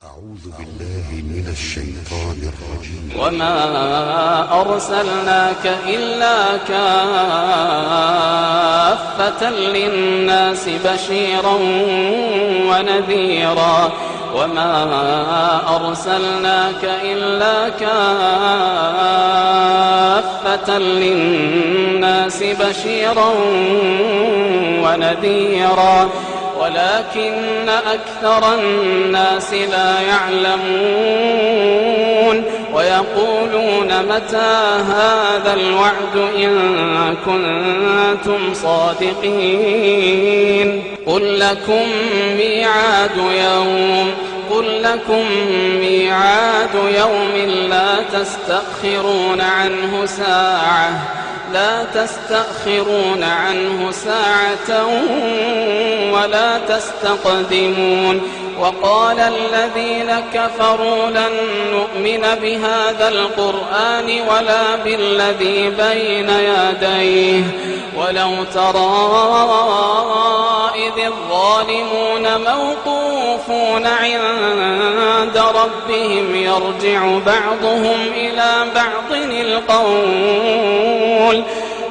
أعوذ بالله من الشيطان الرجيم. وما أرسلناك إلا كافة للناس بشيرا ونذيرا وما أرسلناك إلا كافة للناس بشيرا ونذيرا ولكن أكثر الناس لا يعلمون ويقولون متى هذا الوعد إن كنتم صادقين قل لكم ميعاد يوم لا تستأخرون عنه ساعة ولا تستقدمون وقال الذين كفروا لن نؤمن بهذا القرآن ولا بالذي بين يديه ولو ترى إذ الظالمون موقوفون عند ربهم يرجع بعضهم إلى بعض القول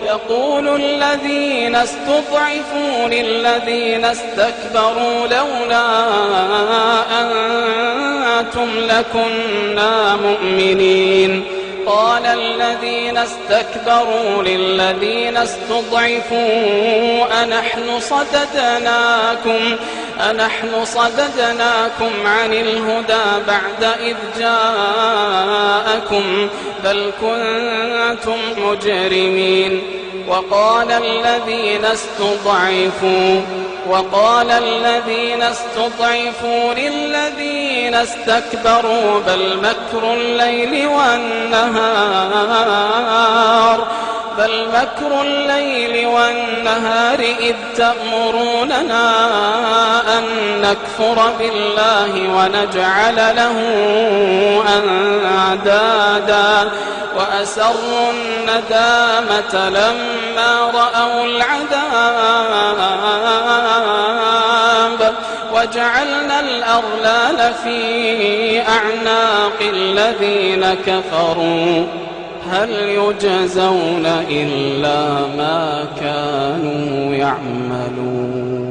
يقول الذين استضعفوا للذين استكبروا لولا أنتم لكنا مؤمنين قال الذين استكبروا للذين استضعفوا أنحن صددناكم عن الهدى بعد إذ جاءكم بل كنتم مجرمين وقال الذين استضعفوا للذين استكبروا بل مكر الليل والنهار إذ تأمروننا أن نكفر بالله ونجعل له أندادا وأسروا الندامة لما رأوا العذاب وجعلنا الأغلال في أعناق الذين كفروا هل يجزون إلا ما كانوا يعملون.